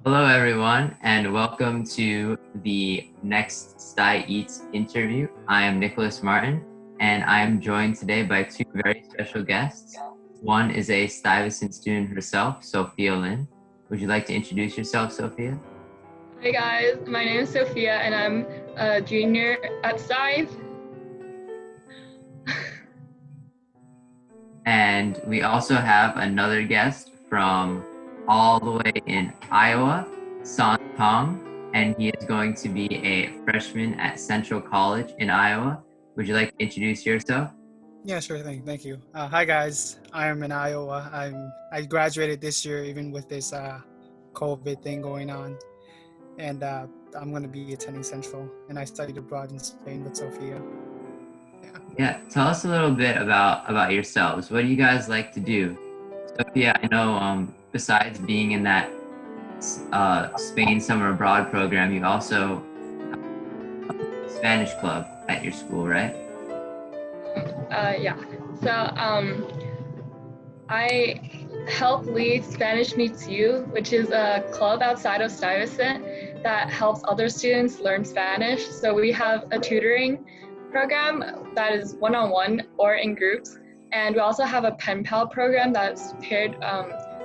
Hello, everyone, and welcome to the next StuyEats interview. I am Nicholas Martin, and I am joined today by two very special guests. One is a Stuyvesant student herself, Sophia Lin. Would you like to introduce yourself, Sophia? Hi guys, my name is Sophia and I'm a junior at Stuyve. And we also have another guest from all the way in Iowa, San Thang, and he is going to be a freshman at Central College in Iowa. Would you like to introduce yourself? Yeah, sure thing. Thank you. Hi guys, I am in Iowa. I graduated this year, even with this COVID thing going on, and I'm going to be attending Central. And I studied abroad in Spain with Sophia. Yeah, tell us a little bit about yourselves. What do you guys like to do? Sophia, I know besides being in that Spain summer abroad program, you also have a Spanish club at your school, right? Yeah, so I help lead Spanish Meets You, which is a club outside of Stuyvesant that helps other students learn Spanish. So we have a tutoring program that is one-on-one or in groups. And we also have a pen pal program that's paired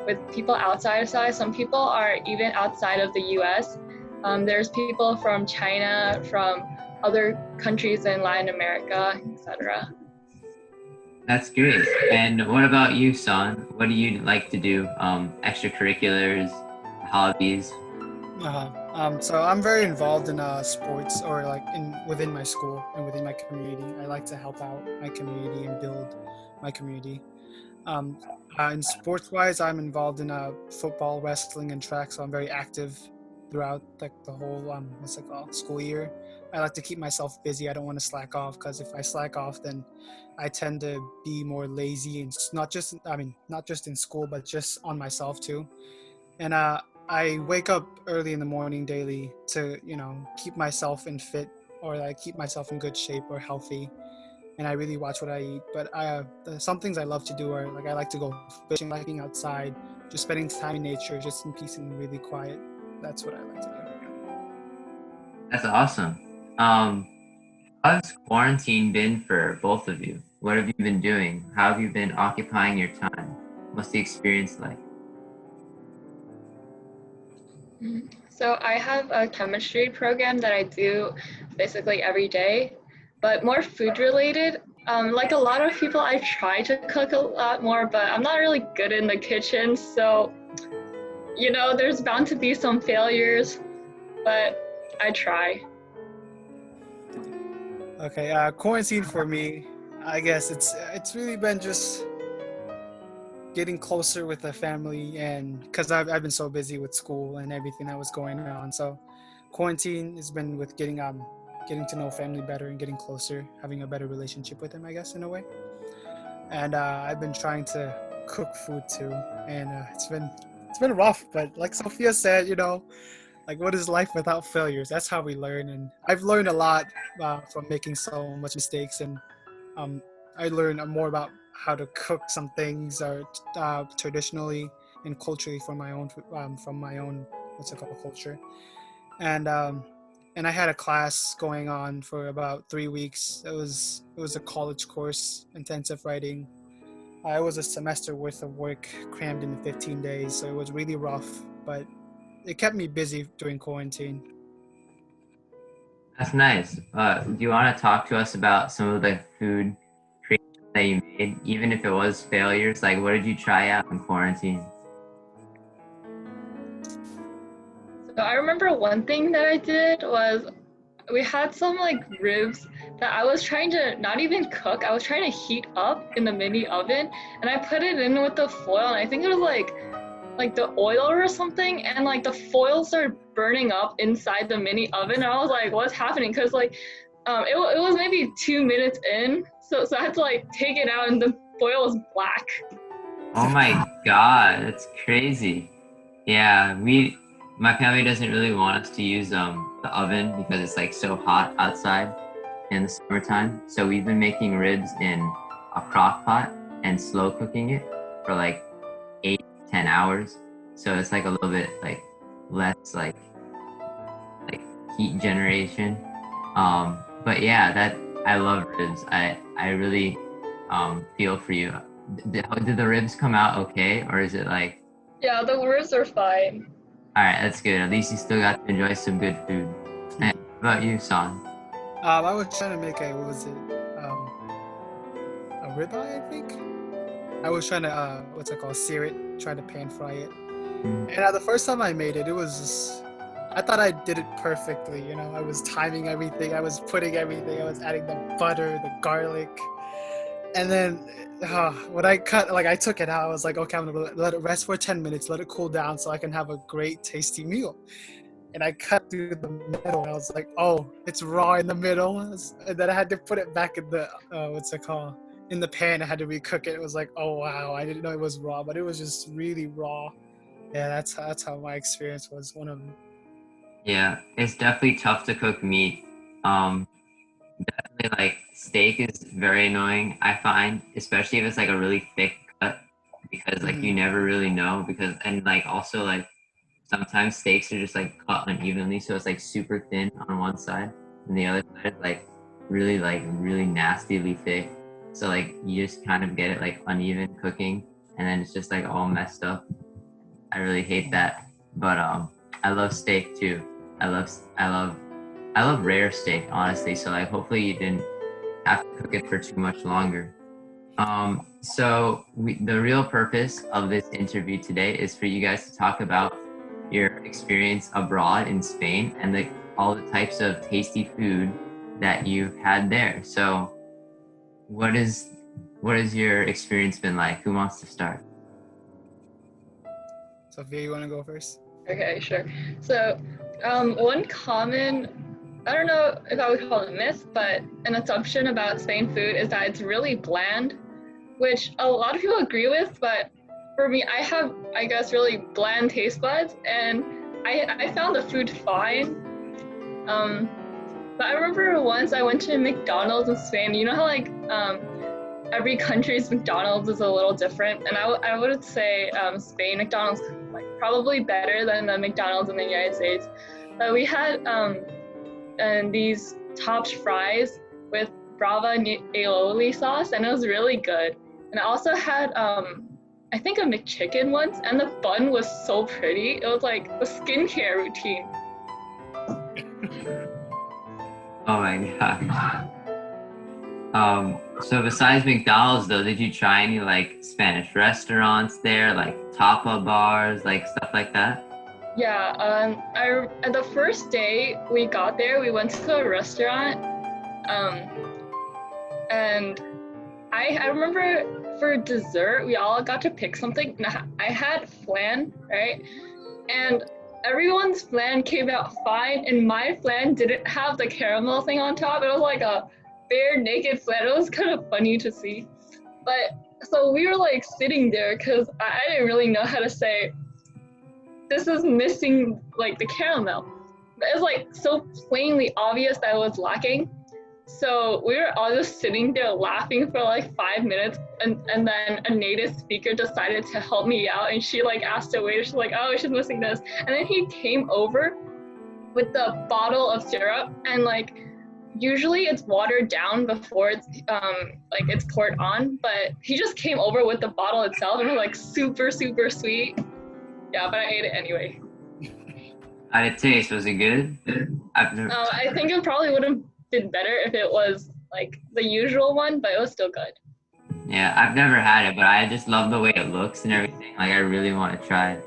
with people outside of Stuyvesant. Some people are even outside of the US. There's people from China, from other countries in Latin America, etc. That's great. And what about you, Son? What do you like to do? Extracurriculars, hobbies? So I'm very involved in sports or within my school and within my community. I like to help out my community and build my community. And sports-wise, I'm involved in football, wrestling, and track. So I'm very active throughout the whole school year. I like to keep myself busy. I don't want to slack off, because if I slack off, then I tend to be more lazy, and not just in school, but just on myself too. And I wake up early in the morning daily to keep myself in fit, or keep myself in good shape or healthy. And I really watch what I eat. But some things I love to do are I like to go fishing, liking outside, just spending time in nature, just in peace and really quiet. That's what I like to do. That's awesome. How's quarantine been for both of you? What have you been doing? How have you been occupying your time? What's the experience like? So I have a chemistry program that I do basically every day, but more food related. Like a lot of people, I try to cook a lot more, but I'm not really good in the kitchen. So, there's bound to be some failures, but I try. Okay, quarantine for me, I guess it's really been just getting closer with the family, and because I've been so busy with school and everything that was going on. So quarantine has been with getting to know family better and getting closer, having a better relationship with them, I guess, in a way. And I've been trying to cook food too, and it's been rough. But like Sophia said, what is life without failures? That's how we learn. And I've learned a lot from making so much mistakes, and I learned more about how to cook some things traditionally and culturally from my own culture. And I had a class going on for about 3 weeks. It was a college course, intensive writing. It was a semester worth of work crammed into 15 days, so it was really rough, but it kept me busy during quarantine. That's nice. Do you want to talk to us about some of the food creations that you made, even if it was failures? Like, what did you try out in quarantine? So I remember one thing that I did was we had some ribs that I was trying to not even cook. I was trying to heat up in the mini oven, and I put it in with the foil, and I think it was like the oil or something, and the foil started burning up inside the mini oven, and I was like, what's happening? Because it was maybe 2 minutes in, so I had to take it out, and the foil was black. Oh my God, that's crazy. Yeah, my family doesn't really want us to use the oven because it's so hot outside in the summertime. So we've been making ribs in a crock pot and slow cooking it for 8-10 hours. So it's a little bit less like heat generation. But yeah, that I love ribs. I really feel for you. Did the ribs come out okay, or is it like? Yeah, the ribs are fine. All right, that's good. At least you still got to enjoy some good food. And what about you, Son? I was trying to make a what was it? A ribeye, I think. I was trying to what's it called? Sear it, try to pan fry it. Mm. And the first time I made it, it was just, I thought I did it perfectly. You know, I was timing everything. I was putting everything. I was adding the butter, the garlic, and then when I cut, like I took it out, I was like, okay, I'm gonna let it rest for 10 minutes, let it cool down, so I can have a great, tasty meal. And I cut through the middle. And I was like, oh, it's raw in the middle. And then I had to put it back in the what's it called? In the pan. I had to recook it. It was like, oh wow, I didn't know it was raw, but it was just really raw. Yeah, that's how my experience was. One of them. Yeah, it's definitely tough to cook meat. Um, Definitely like steak is very annoying, I find, especially if it's like a really thick cut, because like you never really know and like also like sometimes steaks are just like cut unevenly, so it's like super thin on one side and the other side is like really nastily thick. So like you just kind of get it like uneven cooking and then it's just like all messed up. I really hate that. But I love steak too. I love rare steak, honestly. So like hopefully you didn't have to cook it for too much longer. The real purpose of this interview today is for you guys to talk about your experience abroad in Spain and all the types of tasty food that you've had there. So what is your experience been like? Who wants to start? Sophia, you want to go first? Okay, sure. So, one common, I don't know if I would call it myth, but an assumption about Spain food is that it's really bland, which a lot of people agree with, but for me, I have, I guess, really bland taste buds, and I found the food fine. But I remember once I went to McDonald's in Spain. You know how like every country's McDonald's is a little different, and I would say Spain McDonald's like probably better than the McDonald's in the United States. But we had and these topped fries with brava aioli sauce, and it was really good. And I also had I think a McChicken once, and the bun was so pretty. It was like a skincare routine. Oh my god. So besides McDonald's though, did you try any like Spanish restaurants there, like tapa bars, like stuff like that? Yeah, at the first day we got there, we went to a restaurant, and I remember for dessert we all got to pick something. And I had flan, right? And everyone's flan came out fine, and my flan didn't have the caramel thing on top. It was like a bare naked flan. It was kind of funny to see. But so we were like sitting there because I didn't really know how to say, this is missing like the caramel. But it's like so plainly obvious that it was lacking. So we were all just sitting there laughing for like 5 minutes, and then a native speaker decided to help me out, and she like asked the waiter, she's like, oh, she's missing this. And then he came over with the bottle of syrup, and like usually it's watered down before it's like it's poured on, but he just came over with the bottle itself, and it was like super sweet. Yeah, but I ate it anyway. How did it taste? Was it good? I think it probably would have been better if it was like the usual one, but it was still good. Yeah, I've never had it, but I just love the way it looks and everything. Like I really want to try it.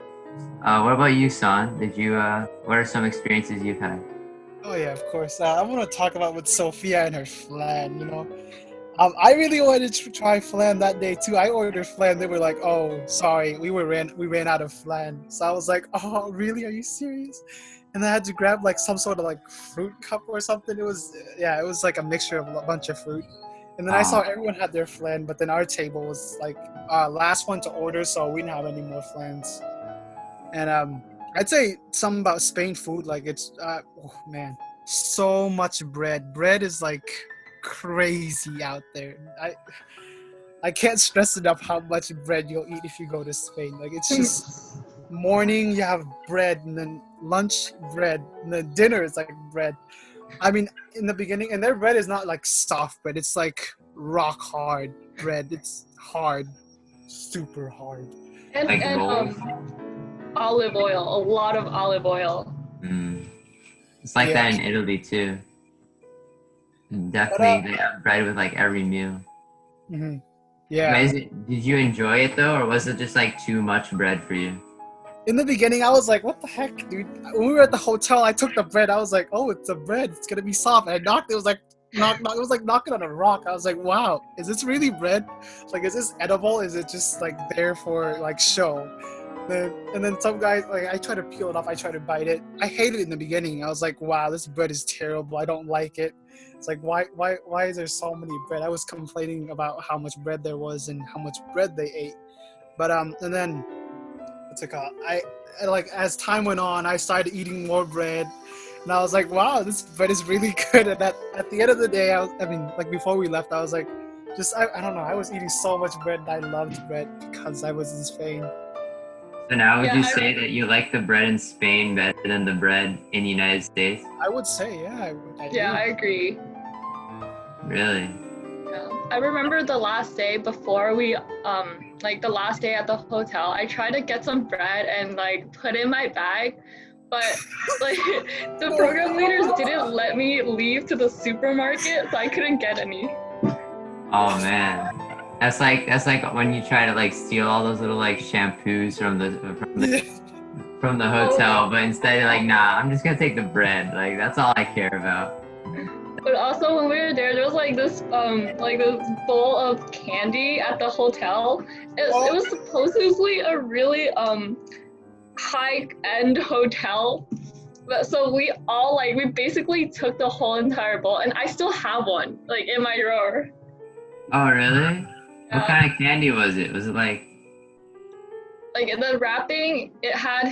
What about you, San? What are some experiences you've had? Oh yeah, of course. I want to talk about with Sophia and her flan. You know, I really wanted to try flan that day too. I ordered flan. They were like, "Oh, sorry, we ran out of flan." So I was like, "Oh, really? Are you serious?" And I had to grab like some sort of like fruit cup or something. It was like a mixture of a bunch of fruit. And then I saw everyone had their flan, but then our table was like last one to order, so we didn't have any more flans. And I'd say something about Spain food, like it's oh man, so much bread. Bread is like crazy out there. I can't stress enough how much bread you'll eat if you go to Spain. Like it's just morning you have bread, and then lunch bread, and the dinner is like bread. I mean, in the beginning, and their bread is not like soft bread. It's like rock hard bread. It's hard, super hard. And Like rolls. olive oil, a lot of olive oil. It's like Yeah. that in Italy too. But, Definitely, they have bread with like every meal. yeah. Guys, did you enjoy it though, or was it just like too much bread for you? In the beginning, I was like, "What the heck, dude?" When we were at the hotel, I took the bread. I was like, "Oh, it's a bread. It's gonna be soft." And I knocked. It was like It was like knocking on a rock. I was like, "Wow, is this really bread? Like, is this edible? Is it just like there for like show?" And then some guys, like, I try to peel it off. I try to bite it. I hated it in the beginning. I was like, "Wow, this bread is terrible. I don't like it." It's like, why is there so many bread? I was complaining about how much bread there was and how much bread they ate. But and then what's it called? I like, as time went on, I started eating more bread, and I was like, wow, this bread is really good. And that at the end of the day, I mean, like before we left, I was like, I don't know, I was eating so much bread, and I loved bread because I was in Spain. So now would you say that you like the bread in Spain better than the bread in the United States? I would say, yeah, I agree. Really? Yeah. I remember the last day before we, like the last day at the hotel, I tried to get some bread and like put in my bag, but like the program leaders didn't let me leave to the supermarket, so I couldn't get any. Oh man, that's like when you try to like steal all those little like shampoos from the hotel, but instead you're like, nah, I'm just gonna take the bread. Like that's all I care about. But also when we were there was like this bowl of candy at the hotel. It was supposedly a really high-end hotel. But so we basically took the whole entire bowl, and I still have one like in my drawer. Oh really? What kind of candy was it? Was it like the wrapping? It had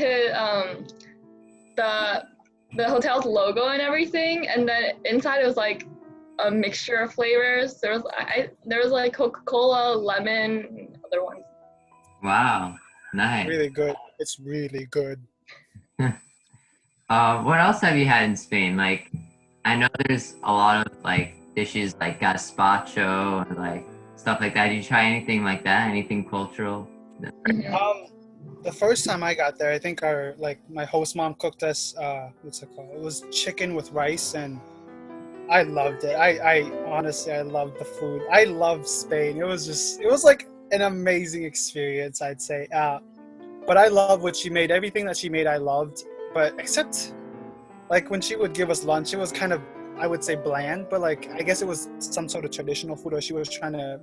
the hotel's logo and everything, and then inside it was like a mixture of flavors. There was like Coca-Cola, lemon, and other ones. Wow, nice. Really good. It's really good. What else have you had in Spain? Like, I know there's a lot of like dishes like gazpacho and like stuff like that. Did you try anything like that? Anything cultural? The first time I got there, I think my host mom cooked us what's it called? It was chicken with rice, and I loved it. I honestly, I loved the food. I loved Spain. It was like an amazing experience, I'd say. But I love what she made. Everything that she made, I loved. But except like when she would give us lunch, it was kind of, I would say, bland. But like, I guess it was some sort of traditional food, or she was trying to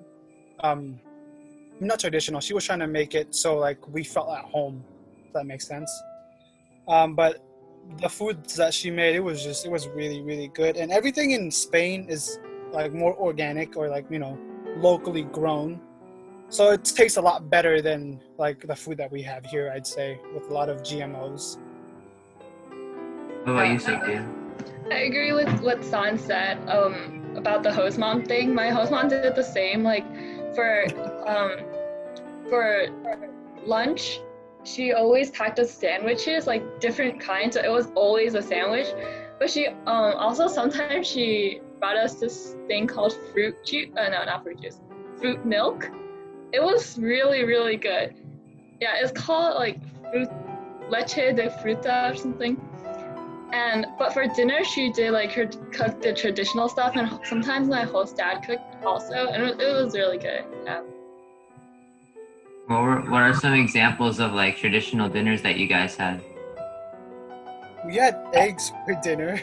not traditional. She was trying to make it so like we felt at home, if that makes sense. But the foods that she made, it was really, really good. And everything in Spain is like more organic, or like, locally grown. So it tastes a lot better than like the food that we have here, I'd say, with a lot of GMOs. What about you, Sophia? I agree with what San said about the host mom thing. My host mom did the same. Like for lunch, she always packed us sandwiches, like different kinds. So it was always a sandwich. But she also sometimes she brought us this thing called fruit juice. No, not fruit juice. Fruit milk. It was really, really good. Yeah, it's called like leche de fruta or something. But for dinner, she did like cook the traditional stuff, and sometimes my host dad cooked also, and it was really good. Yeah. What are some examples of like traditional dinners that you guys had? We had eggs for dinner.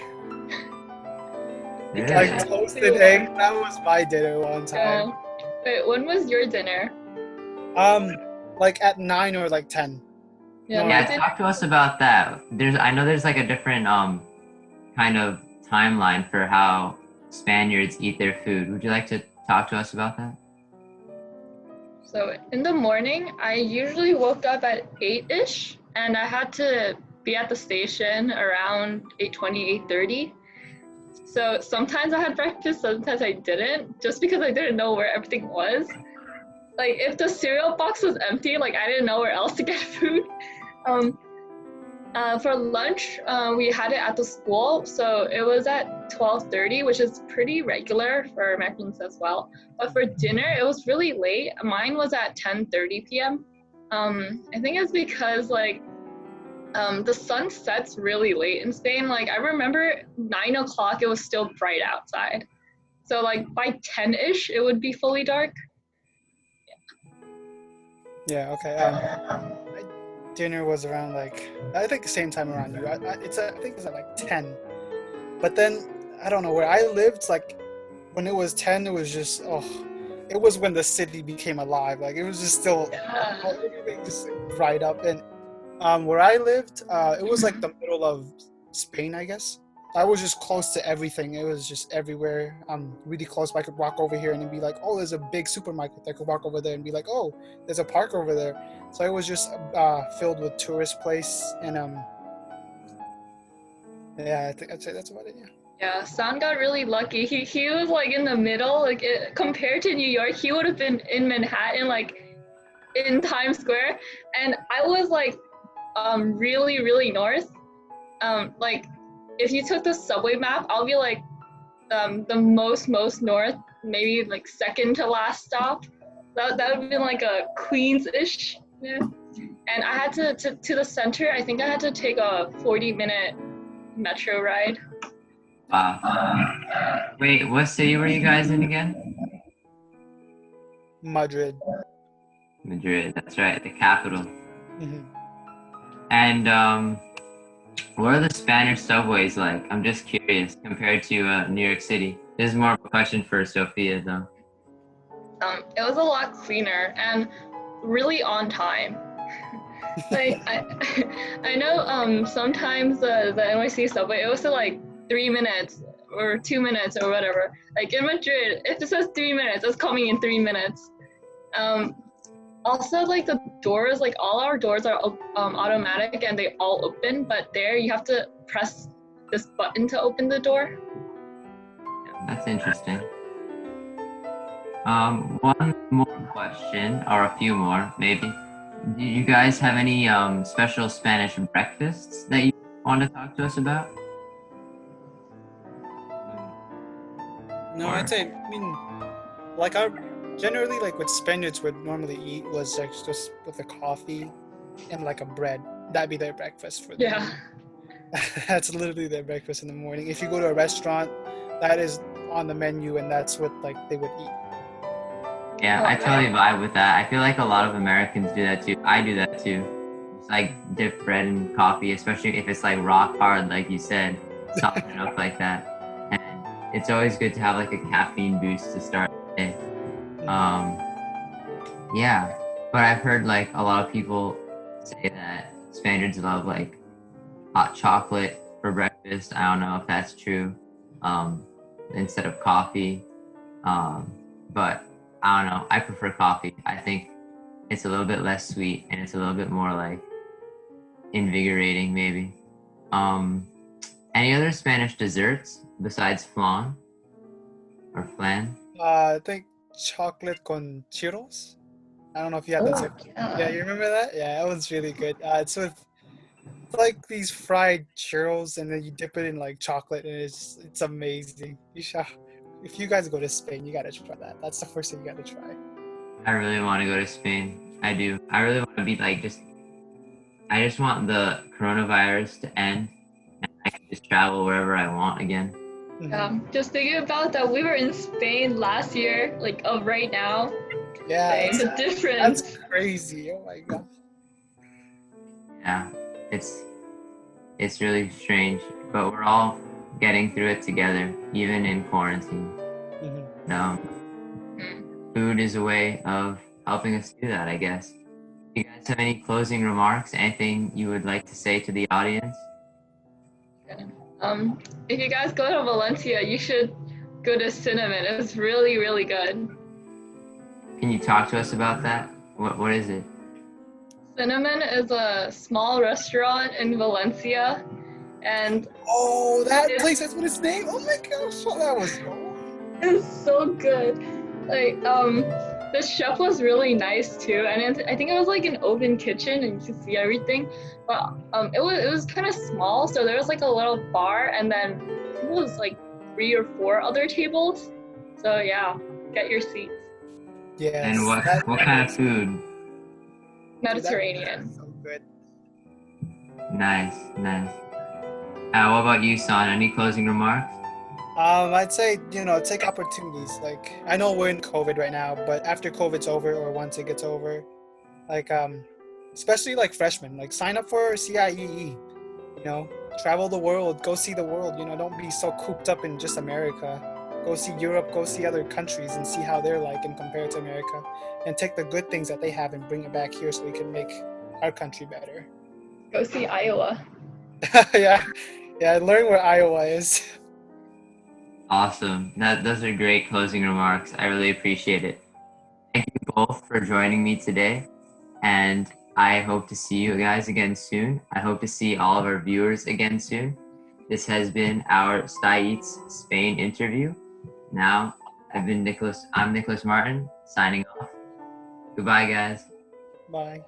Really? Like toasted eggs. That was my dinner one time. Wait, when was your dinner? Like at 9 or like 10. Yeah, talk to us about that. I know there's like a different kind of timeline for how Spaniards eat their food. Would you like to talk to us about that? So in the morning, I usually woke up at 8-ish, and I had to be at the station around 8:20, 8:30. So sometimes I had breakfast, sometimes I didn't, just because I didn't know where everything was. Like if the cereal box was empty, like I didn't know where else to get food. For lunch, we had it at the school, so it was at 12:30, which is pretty regular for Americans as well. But for dinner, it was really late. Mine was at 10:30 p.m. I think it's because like the sun sets really late in Spain. Like I remember 9 o'clock, it was still bright outside. So like by 10-ish, it would be fully dark. Yeah. Okay. My dinner was around like I think the same time around you. I think it's at like 10. But then I don't know where I lived. Like when it was 10, it was just it was when the city became alive. Like it was just still everything just bright up. And where I lived, it was like the middle of Spain, I guess. I was just close to everything. It was just everywhere. Really close. I could walk over here and be like, oh, there's a big supermarket. I could walk over there and be like, oh, there's a park over there. So it was just filled with tourist place. And yeah, I think I'd say that's about it. Yeah. Yeah, San got really lucky. He was like in the middle. Like compared to New York, he would have been in Manhattan, like in Times Square, and I was like really really north. Like if you took the subway map, I'll be like the most north, maybe like second to last stop. That would have been like a Queens-ish. Yeah. And I had to the center. I think I had to take a 40-minute metro ride. Wow. Wait, what city were you guys in again? Madrid. Madrid, that's right, the capital. Mm-hmm. And what are the Spanish subways like? I'm just curious compared to New York City. This is more of a question for Sophia, though. It was a lot cleaner and really on time. Like I know sometimes the NYC subway, it was like 3 minutes or 2 minutes or whatever. Like in Madrid, if it says 3 minutes, it's coming in 3 minutes. Also, like the doors, like all our doors are automatic and they all open, but there you have to press this button to open the door. That's interesting. One more question, or a few more, maybe. Do you guys have any special Spanish breakfasts that you want to talk to us about? No, I'd say, I mean, like generally like what Spaniards would normally eat was like just with a coffee and like a bread. That'd be their breakfast for them. Yeah. That's literally their breakfast in the morning. If you go to a restaurant, that is on the menu and that's what like they would eat. Yeah, I totally vibe with that. I feel like a lot of Americans do that too. I do that too. It's like dip bread in coffee, especially if it's like rock hard, like you said, soften it up like that. And it's always good to have like a caffeine boost to start the day. Yeah, but I've heard like a lot of people say that Spaniards love like hot chocolate for breakfast. I don't know if that's true, instead of coffee. But I don't know. I prefer coffee. I think it's a little bit less sweet and it's a little bit more like invigorating, maybe. Any other Spanish desserts besides flan or flan? I think chocolate con churros. I don't know if you had that. Yeah, you remember that? Yeah, that was really good. It's with like these fried churros and then you dip it in like chocolate and it's amazing. If you guys go to Spain, you gotta try that. That's the first thing you gotta try. I really want to go to Spain. I do. I really want to be like I just want the coronavirus to end and I can just travel wherever I want again. Just thinking about that, we were in Spain last year, like right now. Yeah, the difference. That's crazy. Oh my god. Yeah, it's really strange, but we're all getting through it together, even in quarantine. Food is a way of helping us do that, I guess. Do you guys have any closing remarks? Anything you would like to say to the audience? If you guys go to Valencia, you should go to Cinnamon. It's really, really good. Can you talk to us about that? What is it? Cinnamon is a small restaurant in Valencia, and that place, that's what it's named. Oh my gosh, that was it's so good. Like The chef was really nice too, and I think it was like an open kitchen and you could see everything. But it was kind of small, so there was like a little bar, and then I think it was like 3 or 4 other tables. So yeah, get your seats. And Yes, what kind of food? dude, that Mediterranean. so good. Nice, nice. What about you, Son? Any closing remarks? I'd say, take opportunities. Like, I know we're in COVID right now, but after COVID's over or once it gets over, like, especially like freshmen, like sign up for CIEE, travel the world, go see the world, don't be so cooped up in just America. Go see Europe, go see other countries and see how they're like and compare it to America and take the good things that they have and bring it back here so we can make our country better. Go see Iowa. Yeah, yeah, learn where Iowa is. Awesome. Those are great closing remarks. I really appreciate it. Thank you both for joining me today. And I hope to see you guys again soon. I hope to see all of our viewers again soon. This has been our StuyEats Spain interview. Now, I'm Nicholas Martin, signing off. Goodbye, guys. Bye.